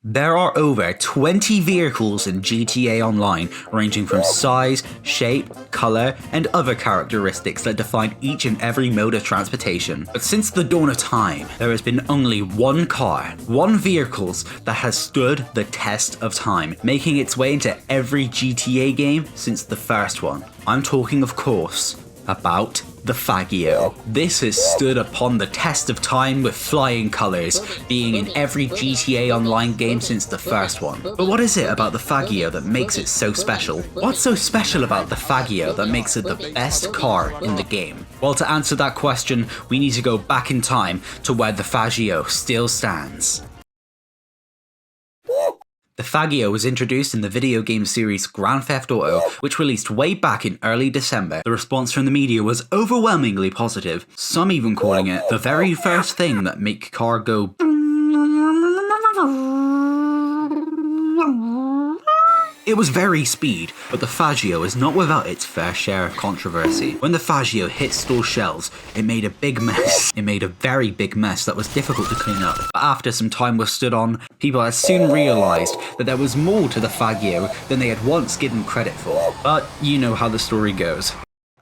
There are over 20 vehicles in GTA Online, ranging from size, shape, color, and other characteristics that define each and every mode of transportation. But since the dawn of time, there has been only one car, one vehicle that has stood the test of time, making its way into every GTA game since the first one. I'm talking, of course, about the Faggio. This has stood upon the test of time with flying colours, being in every GTA Online game since the first one. But what is it about the Faggio that makes it so special? What's so special about the Faggio that makes it the best car in the game? Well, to answer that question, we need to go back in time to where the Faggio still stands. The Faggio was introduced in the video game series Grand Theft Auto, which released way back in early December. The response from the media was overwhelmingly positive, some even calling it the very first thing that make car go It was very speed, but the Faggio is not without its fair share of controversy. When the Faggio hit store shelves, it made a big mess. It made a very big mess that was difficult to clean up. But after some time was stood on, people had soon realised that there was more to the Faggio than they had once given credit for. But you know how the story goes.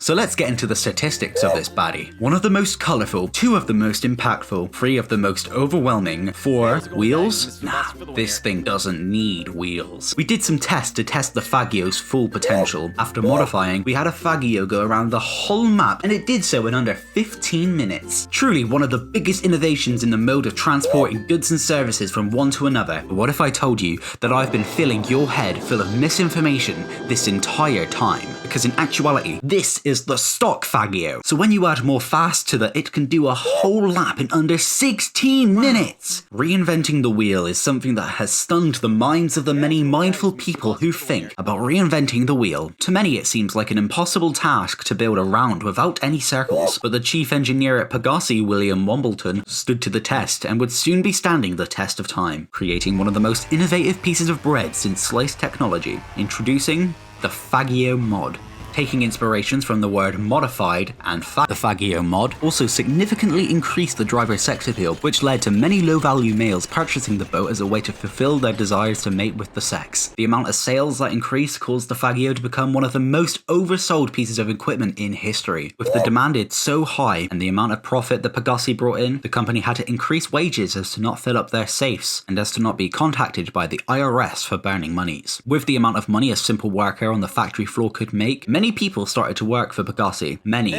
So let's get into the statistics of this baddie. One of the most colourful, 2 of the most impactful, 3 of the most overwhelming, 4 wheels? Nah, this thing doesn't need wheels. We did some tests to test the Faggio's full potential. After modifying, we had a Faggio go around the whole map, and it did so in under 15 minutes. Truly one of the biggest innovations in the mode of transporting goods and services from one to another. But what if I told you that I've been filling your head full of misinformation this entire time? Because in actuality, this is the stock Faggio. So when you add more fast to that, it can do a whole lap in under 16 minutes. Reinventing the wheel is something that has stunned the minds of the many mindful people who think about reinventing the wheel. To many it seems like an impossible task to build a round without any circles, but the chief engineer at Pegassi, William Wombleton, stood to the test and would soon be standing the test of time, creating one of the most innovative pieces of bread since sliced technology, introducing the Faggio mod. Taking inspirations from the word modified and the Faggio mod also significantly increased the driver's sex appeal, which led to many low-value males purchasing the boat as a way to fulfill their desires to mate with the sex. The amount of sales that increased caused the Faggio to become one of the most oversold pieces of equipment in history. With the demand so high and the amount of profit that Pegassi brought in, the company had to increase wages as to not fill up their safes and as to not be contacted by the IRS for burning monies. With the amount of money a simple worker on the factory floor could make, many people started to work for Pegassi. Many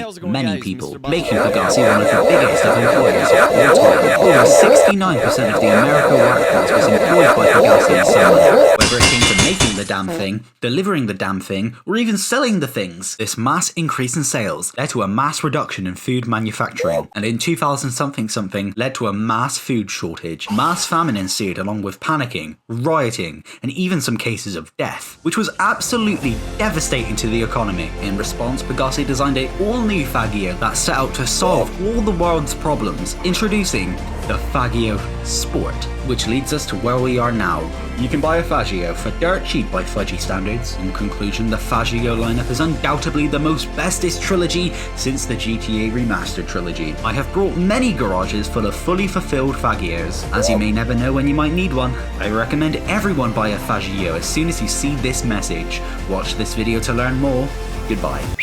people. Making Pegassi one of the biggest of employers of all time. Over 69% of the American workforce was employed by Pegassi in some way. Whether it came to making the damn thing, delivering the damn thing, or even selling the things, this mass increase in sales led to a mass reduction in food manufacturing, and in 2000 something led to a mass food shortage. Mass famine ensued along with panicking, rioting, and even some cases of death, which was absolutely devastating to the economy. In response, Pegassi designed an all-new Faggio that set out to solve all the world's problems, introducing the Faggio Sport, which leads us to where we are now. You can buy a Faggio for dirt cheap by Fudgy standards. In conclusion, the Faggio lineup is undoubtedly the most bestest trilogy since the GTA Remastered trilogy. I have brought many garages full of fully fulfilled Faggios. As you may never know when you might need one, I recommend everyone buy a Faggio as soon as you see this message. Watch this video to learn more. Goodbye.